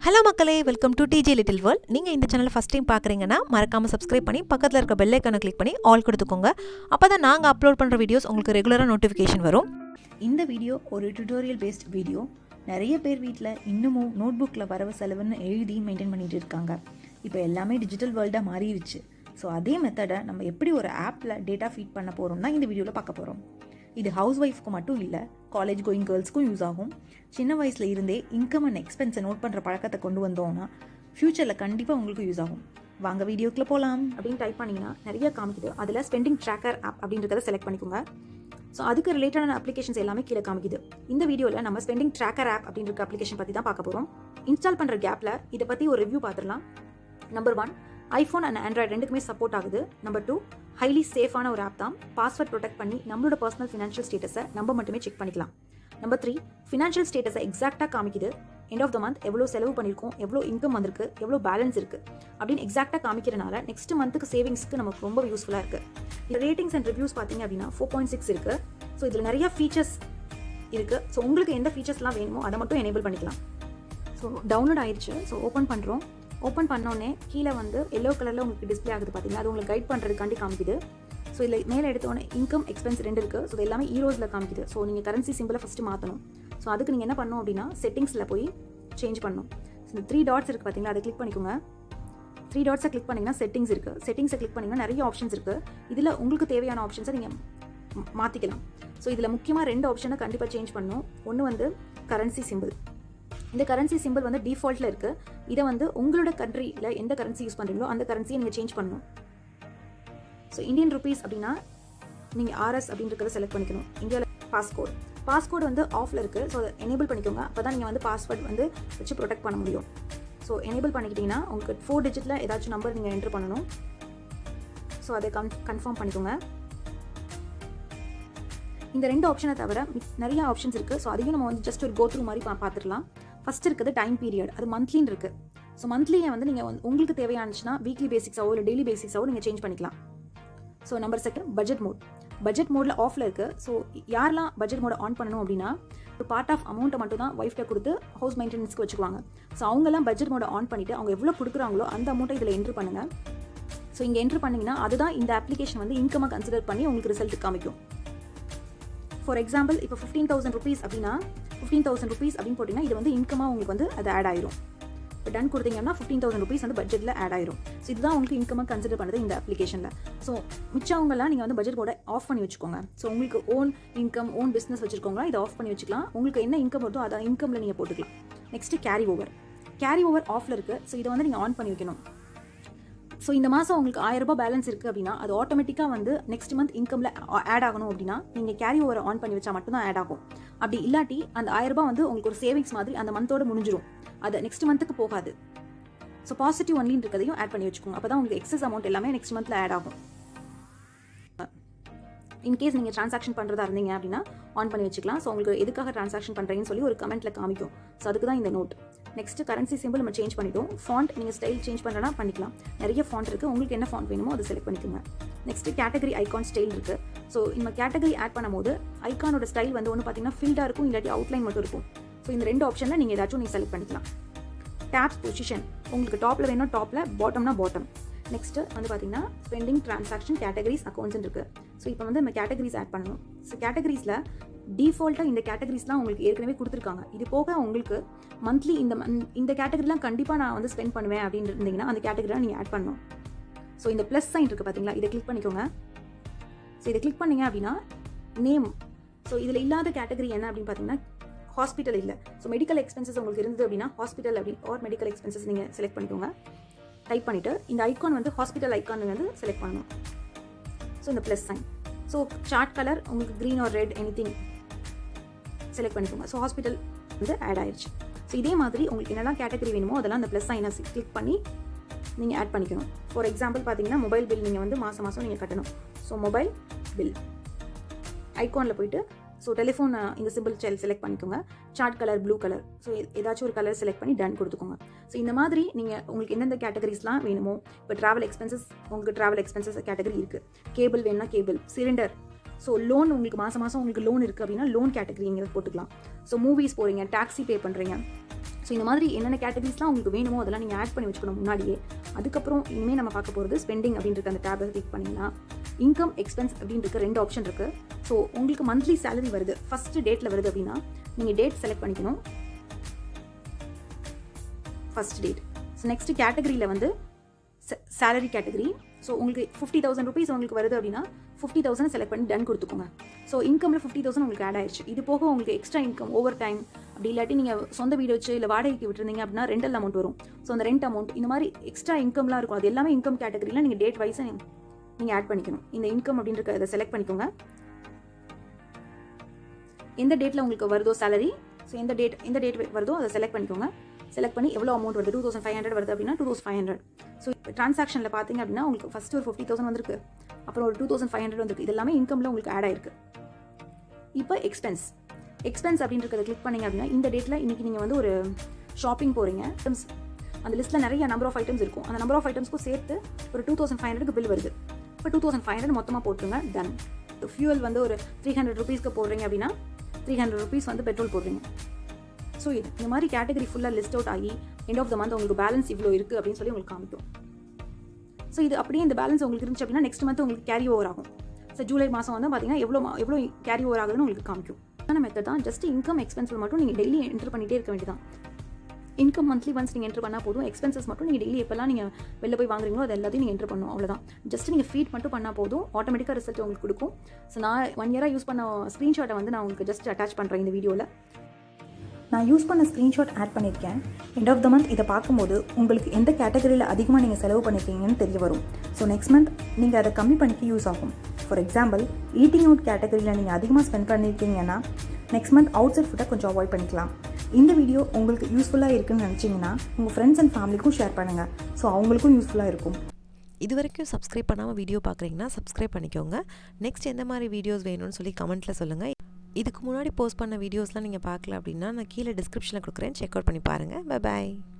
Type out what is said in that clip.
Hello மக்களே, welcome to DJ little world. நீங்கள் இந்த சேனலை ஃபஸ்ட் டைம் பார்க்குறீங்கன்னா மறக்காமல் சப்ஸ்கிரைப் பண்ணி பக்கத்தில் இருக்க பெல் ஐக்கானை கிளிக் பண்ணி ஆல் கொடுத்துக்கோங்க. அப்போ தான் நாங்கள் அப்லோட் பண்ணுற வீடியோஸ் உங்களுக்கு ரெகுலராக நோட்டிஃபிகேஷன் வரும். இந்த வீடியோ ஒரு டியூட்டோரியல் பேஸ்ட் வீடியோ. நிறைய பேர் வீட்டில் இன்னமும் நோட் புக்கில் வரவு செலவுன்னு எழுதி மெயின்டைன் பண்ணிகிட்டு இருக்காங்க. இப்போ எல்லாமே டிஜிட்டல் வேர்ல்டாக மாறிடுச்சு. ஸோ அதே மெத்தடை நம்ம எப்படி ஒரு ஆப்பில் டேட்டா ஃபீட் பண்ண போகிறோம் தான் இந்த வீடியோவில் பார்க்க போகிறோம். இது ஹவுஸ் ஒய்ஃப்க்கு மட்டும் இல்லை, காலேஜ் கோயிங் கேர்ள்ஸ்க்கும் யூஸ் ஆகும். சின்ன வயசில் இருந்தே இன்கம் அண்ட் எக்ஸ்பென்ஸை நோட் பண்ணுற பழக்கத்தை கொண்டு வந்தோம்னா ஃப்யூச்சரில் கண்டிப்பாக உங்களுக்கு யூஸ் ஆகும். வாங்க வீடியோக்குள்ளே போகலாம். அப்படின்னு டைப் பண்ணிங்கன்னா நிறைய காமிக்குது. அதில் ஸ்பெண்டிங் ட்ராக்கர் ஆப் அப்படின்றத செலக்ட் பண்ணிக்கோங்க. ஸோ அதுக்கு ரிலேட்டடான அப்ளிகேஷன்ஸ் எல்லாமே கீழே காமிக்குது. இந்த வீடியோவில் நம்ம ஸ்பெண்டிங் ட்ராக்கர் ஆப் அப்படின்ற அப்ளிகேஷன் பற்றி தான் பார்க்க போகிறோம். இன்ஸ்டால் பண்ணுற கேப்பில் இதை பற்றி ஒரு ரிவ்யூ பார்த்துடலாம். நம்பர் 1, ஐஃபோன் அண்ட் ஆண்ட்ராய்டு ரெண்டுக்குமே சப்போர்ட் ஆகுது. நம்பர் 2, ஹைலி சேஃபான ஒரு ஆப் தான். பாஸ்வேர்ட் ப்ரொடெக்ட் பண்ணி நம்மளோட பர்சனல் ஃபினான்ஷியல் ஸ்டேட்டஸை நம்ம மட்டுமே செக் பண்ணிக்கலாம். நம்பர் 3, ஃபினான்ஷியல் ஸ்டேட்டஸை எக்ஸாக்டாக காமிக்குது. எண்ட் ஆஃப் த மந்த் எவ்வளோ செலவு பண்ணியிருக்கோம், எவ்வளோ இன்கம் வந்திருக்கு, எவ்வளோ பேலன்ஸ் இருக்குது அப்படின்னு எக்ஸாக்டாக காமிக்கிறனால நெக்ஸ்ட் மந்த்துக்கு சேவிங்ஸ்க்கு நமக்கு ரொம்ப யூஸ்ஃபுல்லாக இருக்குது. இந்த ரேட்டிங்ஸ் அண்ட் ரிவ்யூஸ் பார்த்தீங்க அப்படின்னா 4.6 இருக்குது. ஸோ இதில் நிறைய ஃபீச்சர்ஸ் இருக்குது. ஸோ உங்களுக்கு எந்த ஃபீச்சர்ஸ்லாம் வேணுமோ அதை மட்டும் எனேபிள் பண்ணிக்கலாம். ஸோ டவுன்லோட் ஆயிடுச்சு. ஸோ ஓப்பன் பண்ணுறோம். ஓப்பன் பண்ணோடனே கீழே வந்து எல்லோ கலரில் உங்களுக்கு டிஸ்பிளே ஆகுது பார்த்தீங்கன்னா, அது உங்களுக்கு கைட் பண்ணுறதுக்காண்டி காமிக்குது. ஸோ இதில் மேலே எடுத்தோடனே இன்கம் எக்ஸ்பென்ஸ் 2 இருக்குது. ஸோ இது எல்லாமே ஈரோஸில் காமிக்குது. ஸோ நீங்கள் கரன்சி சிம்பிளை ஃபஸ்ட்டு மாற்றணும். ஸோ அதுக்கு நீங்கள் என்ன பண்ணணும் அப்படின்னா செட்டிங்ஸில் போய் சேஞ்ச் பண்ணணும். ஸோ இந்த 3 டாட்ஸ் இருக்குது பார்த்தீங்களா, அதை கிளிக் பண்ணிக்கோங்க. 3 டாட்ஸை கிளிக் பண்ணிங்கன்னா செட்டிங்ஸ் இருக்குது. செட்டிங்ஸை கிளிக் பண்ணிங்கன்னா நிறைய ஆப்ஷன்ஸ் இருக்குது. இதில் உங்களுக்கு தேவையான ஆப்ஷன்ஸை நீங்கள் மாற்றிக்கலாம். ஸோ இதில் முக்கியமாக 2 ஆப்ஷனை கண்டிப்பாக சேஞ்ச் பண்ணணும். ஒன்று வந்து கரன்சி சிம்பிள். இந்த கரன்சி சிம்பிள் வந்து டிஃபால்ட்டில் இருக்குது. இதை வந்து உங்களோட கண்ட்ரியில் எந்த கரன்சி யூஸ் பண்ணுறீங்களோ அந்த கரன்சியை நீங்கள் சேஞ்ச் பண்ணணும். ஸோ இந்தியன் ருபீஸ் அப்படின்னா நீங்கள் ஆர்எஸ் அப்படின்றத செலக்ட் பண்ணிக்கணும். இந்தியாவில் பாஸ்கோட் வந்து ஆஃபில் இருக்குது. ஸோ அதை எனேபிள் பண்ணிக்கோங்க. அப்போ தான் நீங்கள் வந்து பாஸ்வேர்ட் வந்து வச்சு ப்ரொடெக்ட் பண்ண முடியும். ஸோ எனேபிள் பண்ணிக்கிட்டிங்கன்னா உங்களுக்கு 4 டிஜிட்டில் ஏதாச்சும் நம்பர் நீங்கள் என்ட்ரு பண்ணணும். ஸோ அதை கன்ஃபார்ம் பண்ணிக்கோங்க. இந்த 2 ஆப்ஷனை தவிர நிறைய ஆப்ஷன்ஸ் இருக்குது. ஸோ அதையும் நம்ம வந்து ஜஸ்ட் ஒரு கோத்ரூ மாதிரி பார்த்துடலாம். ஃபஸ்ட் இருக்குது டைம் பீரியட். அது மந்த்லின்னு இருக்குது. ஸோ மந்த்லியை வந்து நீங்கள் உங்களுக்கு தேவையானுச்சுன்னா வீக்லி பேசிக்ஸாவோ இல்லை டெய்லி பேசிக்ஸாவோ நீங்கள் சேஞ்ச் பண்ணிக்கலாம். ஸோ நம்பர் 2, பட்ஜெட் மோடில் ஆஃபில் இருக்குது. ஸோ யாரெல்லாம் பட்ஜெட் மோட ஆன் பண்ணணும் அப்படின்னா ஒரு பார்ட் ஆஃப் அமௌண்ட்டை மட்டும் தான் ஒய்ஃப்ட்ட கொடுத்து ஹவுஸ் மெயின்டெனன்ஸ்க்கு வச்சுக்குவாங்க. ஸோ அவங்கெல்லாம் பட்ஜெட் மோட ஆன் பண்ணிவிட்டு அவங்க எவ்வளோ கொடுக்குறாங்களோ அந்த அமௌண்ட்டை இதில் என்ட்ரு பண்ணுங்கள். ஸோ இங்கே என்ட்ரு பண்ணிங்கன்னா அதுதான் இந்த அப்ளிகேஷன் வந்து இன்கமாக கன்சிடர் பண்ணி உங்களுக்கு ரிசல்ட் காமிக்கும். ஃபார் எக்ஸாம்பிள் இப்போ 15,000 ருபீஸ் அப்படின்னா 15,000 ருபீஸ் அப்படின்னு போட்டிங்கன்னா இது வந்து இன்கமாக உங்களுக்கு வந்து அது ஆட் ஆயிரும். இப்போ டன் கொடுத்தீங்கன்னா 15,000 ருபீஸ் வந்து பட்ஜெட்டில் ஆட் ஆயிரும். ஸோ இதுதான் உங்களுக்கு இன்கமாக கன்சிடர் பண்ணுறது இந்த அப்ளிகேஷனில். ஸோ மிச்சவங்கலாம் நீங்கள் வந்து பட்ஜெட் போட ஆஃப் பண்ணி வச்சுக்கோங்க. ஸோ உங்களுக்கு ஓன் இன்கம் ஓன் பிஸ்னஸ் வச்சுருக்கோங்களா இதை ஆஃப் பண்ணி வச்சுக்கலாம். உங்களுக்கு என்ன இன்கம் வருதோ அதை இன்கமில் நீங்கள் போட்டுக்கலாம். நெக்ஸ்ட்டு கேரி ஓவர் ஆஃபில் இருக்குது. ஸோ இதை வந்து நீங்கள் ஆன் பண்ணி வைக்கணும். ஸோ இந்த மாதம் உங்களுக்கு 1000 ரூபாய் பேலன்ஸ் இருக்குது அப்படின்னா அது ஆட்டோமேட்டிக்காக வந்து நெக்ஸ்ட் மந்த் இன்கமில் ஆட் ஆகணும் அப்படின்னா நீங்கள் கேரி ஓவரை ஆன் பண்ணி வச்சா மட்டும்தான் ஆட் ஆகும். அப்படி இல்லாட்டி அந்த 1000 ரூபாய் வந்து உங்களுக்கு ஒரு சேவிங்ஸ் மாதிரி அந்த மந்தோட முடிஞ்சிடும். அது நெக்ஸ்ட் மந்த்துக்கு போகாது. ஸோ பாசிட்டிவ் ஒன்லின்னு இருக்கிறதையும் ஆட் பண்ணி வச்சுக்கோங்க. அப்போ தான் உங்களுக்கு எக்ஸஸ் அமௌண்ட் எல்லாமே நெக்ஸ்ட் மந்தில் ஆட் ஆகும். இன்கேஸ் நீங்கள் ட்ரான்சாக்ஷன் பண்ணுறதா இருந்தீங்க அப்படின்னா ஆன் பண்ணி வச்சுக்கலாம். ஸோ உங்களுக்கு எதுக்காக ட்ரான்சாக்ஷன் பண்ணுறீங்கன்னு சொல்லி ஒரு கமெண்ட்டில் காமிக்கும். ஸோ அதுக்கு தான் இந்த நோட். நெக்ஸ்ட் கரன்சி சிம்பிள் நம்ம சேஞ்ச் பண்ணிட்டோம். ஃபாண்ட் நீங்கள் ஸ்டைல் சேஞ்ச் பண்ணுறனா பண்ணிக்கலாம். நிறைய ஃபாண்ட் இருக்குது. உங்களுக்கு என்ன ஃபாண்ட் வேணுமோ அதை செலக்ட் பண்ணிக்கோங்க. நெக்ஸ்ட் கேட்டகரி ஐகான் ஸ்டைல் இருக்குது. ஸோ இந்த கேட்டகரி ஆட் பண்ணும்போது ஐகானோட ஸ்டைல் வந்து ஒன்று பார்த்தீங்கன்னா ஃபில்டாக இருக்கும், இல்லாட்டி அவுட்லைன் மட்டும் இருக்கும். ஸோ இந்த 2 ஆப்ஷனில் நீங்கள் ஏதாச்சும் நீங்கள் செலக்ட் பண்ணிக்கலாம். டேப்ஸ் பொசிஷன் உங்களுக்கு டாப்பில் வேணும், டாப்பில் பாட்டம்னா பாட்டம். நெக்ஸ்ட்டு வந்து பார்த்தீங்கன்னா ஸ்பெண்டிங் ட்ரான்சாக்ஷன் கேட்டகரிஸ் அக்கௌண்ட்ஸ் இருக்குது. ஸோ இப்போ வந்து நம்ம கேட்டகரிஸ் ஆட் பண்ணணும். ஸோ கேட்டகரிஸில் டிஃபால்ட்டாக இந்த கேட்டகரிஸ்லாம் உங்களுக்கு ஏற்கனவே கொடுத்துருக்காங்க. இது போக உங்களுக்கு மந்த்லி இந்த கேட்டகரிலாம் கண்டிப்பாக நான் வந்து ஸ்பெண்ட் பண்ணுவேன் அப்படின்னு இருந்தீங்கன்னா அந்த கேட்டகரிலாம் நீங்கள் ஆட் பண்ணணும். ஸோ இந்த ப்ளஸ் சைன் இருக்குது பார்த்தீங்களா, இதை கிளிக் பண்ணிக்கோங்க. ஸோ இதை கிளிக் பண்ணிங்க அப்படின்னா நேம். ஸோ இதில் இல்லாத கேட்டகரி என்ன அப்படின்னு பார்த்தீங்கன்னா ஹாஸ்பிட்டல் இல்லை. ஸோ மெடிக்கல் எக்ஸ்பென்சஸ் உங்களுக்கு இருந்தது அப்படின்னா ஹாஸ்பிட்டல் அப்படின்னு ஆர் மெடிக்கல் எக்ஸ்பென்சஸ் நீங்கள் செலக்ட் பண்ணிக்கோங்க. டைப் பண்ணிவிட்டு இந்த ஐக்கான் வந்து ஹாஸ்பிட்டல் ஐக்கான் வந்து செலக்ட் பண்ணணும். ஸோ இந்த plus sign. So chart colour உங்களுக்கு green or red anything select பண்ணிக்கோங்க. ஸோ ஹாஸ்பிட்டல் வந்து ஆட் ஆயிடுச்சு. ஸோ இதே மாதிரி உங்களுக்கு என்னெல்லாம் கேட்டகரி வேணுமோ அதெல்லாம் அந்த ப்ளஸ் சைனை கிளிக் பண்ணி நீங்கள் ஆட் பண்ணிக்கணும். ஃபார் எக்ஸாம்பிள் பார்த்தீங்கன்னா மொபைல் பில் நீங்கள் வந்து மாதம் நீங்கள் கட்டணும். ஸோ மொபைல் பில் ஐக்கானில் போயிட்டு ஸோ டெலிஃபோன் இந்த சிம்பிள் செலக்ட் பண்ணிக்கோங்க. Chart colour blue colour. So ஏதாச்சும் ஒரு கலர் செலக்ட் பண்ணி டன் கொடுத்துக்கோங்க. ஸோ இந்த மாதிரி நீங்கள் உங்களுக்கு எந்தெந்த கேட்டகரிஸ்லாம் வேணுமோ, இப்போ ட்ராவல் எக்ஸ்பென்சஸ் உங்களுக்கு ட்ராவல் எக்ஸ்பென்சஸ் கேட்டகரி இருக்குது. கேபிள் வேணும்னா கேபிள், சிலிண்டர். ஸோ லோன் உங்களுக்கு மாதம் உங்களுக்கு லோன் இருக்குது அப்படின்னா லோன் கேட்டகரி நீங்கள் போட்டுக்கலாம். ஸோ மூவிஸ் போகிறீங்க, டாக்ஸி பே பண்ணுறீங்க, ஸோ இந்த மாதிரி என்னென்ன கேட்டகரிஸ்லாம் உங்களுக்கு வேணுமோ அதெல்லாம் நீங்கள் ஆட் பண்ணி வச்சுக்கணும் முன்னாடியே. அதுக்கப்புறம் இனிமேல் நம்ம பார்க்க போகிறது ஸ்பெண்டிங் அப்படின்ட்டு அந்த டேபை கிளிக் பண்ணிங்கன்னா இன்கம் எக்ஸ்பென்ஸ் அப்படின்ட்டு 2 ஆப்ஷன் இருக்குது. ஸோ உங்களுக்கு மந்த்லி சேலரி வருது, ஃபஸ்ட்டு டேட்டில் வருது அப்படின்னா நீங்கள் டேட் செலக்ட் பண்ணிக்கணும், ஃபஸ்ட் டேட். ஸோ நெக்ஸ்ட் கேட்டகரியில் வந்து சேலரி கேட்டகரி. ஸோ உங்களுக்கு 50,000 rupees உங்களுக்கு வருது அப்படின்னா 50,000 செலக்ட் பண்ணி டன் கொடுத்துக்கோங்க. ஸோ இன்கமில் 50,000 உங்களுக்கு ஆட் ஆயிடுச்சு. இது போக உங்களுக்கு எக்ஸ்ட்ரா இன்கம் ஓவர் டைம் அப்படி இல்லாட்டி நீங்கள் சொந்த வீடு வச்சு இல்லை வாடகைக்கு விட்டுருந்தீங்க அப்படின்னா ரெண்டல் அமௌண்ட் வரும். ஸோ அந்த ரெண்ட் அமௌண்ட் இந்த மாதிரி எக்ஸ்ட்ரா இன்கம்லாம் இருக்கும். அது எல்லாமே இன்கம் கேட்டகரியில் நீங்கள் டேட் வைஸை நீங்கள் ஆட் பண்ணிக்கணும். இந்த இன்கம் அப்படின்ற இதை செலக்ட் பண்ணிக்கோங்க. எந்த டேட்டில் உங்களுக்கு வருதோ சேலரி, ஸோ எந்த டேட் வருதோ அதை செலக்ட் பண்ணிக்கோங்க. செலக்ட் பண்ணி எவ்வளோ அமௌண்ட் வருது, 2,500 வருது அப்படின்னா 2,500. ஸோ இப்போ ட்ரான்சாக்ஷனில் பார்த்தீங்க அப்படின்னா உங்களுக்கு ஃபஸ்ட்டு ஒரு 50,000 வந்திருக்கு, அப்புறம் ஒரு 2,500 வந்திருக்கு. இது எல்லாமே இன்கமில் உங்களுக்கு ஆட் ஆயிருக்கு. இப்போ எக்ஸ்பென்ஸ் அப்படின்றத கிளிக் பண்ணிங்க அப்படின்னா இந்த டேட்டில் இன்றைக்கி நீங்கள் வந்து ஒரு ஷாப்பிங் போகிறீங்க. ஐட்டம்ஸ் அந்த லிஸ்ட்டில் நிறைய நம்பர் ஆஃப் ஐட்டம்ஸ் இருக்கும். அந்த நம்பர் ஆஃப் ஐட்டம்ஸ்க்கும் சேர்த்து ஒரு 2,500க்கு பில் வருது. இப்போ 2,500 மொத்தமாக போட்டுருங்க, டன். ஃபியூவல் வந்து ஒரு 300 rupeesக்கு போடுறீங்க அப்படின்னா 300 rupees வந்து பெட்ரோல் போடுறீங்க. ஸோ இந்த மாதிரி கேட்டகரி ஃபுல்லாக லிஸ்ட் அவுட் ஆகி எண்ட் ஆஃப் த மந்த் உங்களுக்கு பேலன்ஸ் இவ்வளோ இருக்குது அப்படின்னு சொல்லி உங்களுக்கு காமிக்கும். ஸோ இது அப்படியே இந்த பேலன்ஸ் உங்களுக்கு இருந்துச்சு அப்படின்னா நெக்ஸ்ட் மந்த் உங்களுக்கு கேரி ஓவர் ஆகும். ஸோ ஜூலை மாதம் வந்து பார்த்தீங்கன்னா எவ்வளோ கேரி ஓவர் ஆகுதுன்னு உங்களுக்கு காமிக்கும். அந்த மெத்தட் தான். ஜஸ்ட் இன்கம் எக்ஸ்பென்ஸில் மட்டும் நீங்கள் டெய்லி என்ட்ரு பண்ணிகிட்டே இருக்க வேண்டியதான். இன்கம் மந்த்லி ஒன்ஸ் நீங்கள் என்ட்ரு பண்ணால் போதும். எக்ஸ்பென்சஸ் மட்டும் நீங்கள் டெய்லி எப்போல்லாம் நீங்கள் வெளில போய் வாங்குறீங்களோ அது எல்லாத்தையும் நீங்கள் என்ட்ரு பண்ணணும், அவ்வளோதான். ஜஸ்ட் நீங்கள் ஃபீட் மட்டும் பண்ணால் போதும், ஆட்டோமேட்டிக்காக ரிசல்ட் உங்களுக்கு கொடுக்கும். ஸோ நான் 1 year யூஸ் பண்ண ஸ்க்ரீன்ஷாட்டை வந்து நான் உங்களுக்கு ஜஸ்ட் அட்டாச் பண்ணுறேன் இந்த வீடியோவில். நான் யூஸ் பண்ண ஸ்க்ரீன்ஷாட் ஆட் பண்ணியிருக்கேன். எண்ட் ஆஃப் த மந்த் இதை பார்க்கும்போது உங்களுக்கு எந்த கேட்டகரியில் அதிகமாக நீங்கள் செலவு பண்ணியிருக்கீங்கன்னு தெரிய வரும். ஸோ நெக்ஸ்ட் மந்த் நீங்கள் அதை கம்மி பண்ணிக்க யூஸ் ஆகும். ஃபார் எக்ஸாம்பிள், ஈட்டிங் அவுட் கேட்டகரியில் நீங்கள் அதிகமாக ஸ்பெண்ட் பண்ணியிருக்கீங்கன்னா நெக்ஸ்ட் மந்த் அவுட் சைட் ஃபுட்டை கொஞ்சம் அவாய்ட் பண்ணிக்கலாம். இந்த வீடியோ உங்களுக்கு யூஸ்ஃபுல்லாக இருக்குன்னு நினச்சிங்கன்னா உங்கள் ஃப்ரெண்ட்ஸ் அண்ட் ஃபேமிலிக்கும் ஷேர் பண்ணுங்கள். ஸோ அவங்களுக்கும் யூஸ்ஃபுல்லாக இருக்கும். இது வரைக்கும் சப்ஸ்கிரைப் பண்ணாமல் வீடியோ பார்க்குறீங்கன்னா சப்ஸ்கிரைப் பண்ணிக்கோங்க. நெக்ஸ்ட் எந்த மாதிரி வீடியோஸ் வேணும்னு சொல்லி கமெண்ட்டில் சொல்லுங்கள். இதுக்கு முன்னாடி போஸ்ட் பண்ண வீடியோஸ்லாம் நீங்கள் பார்க்கல அப்படின்னா நான் கீழே டிஸ்கிரிப்ஷனில் கொடுக்குறேன், செக் அவுட் பண்ணி பாருங்கள். Bye bye.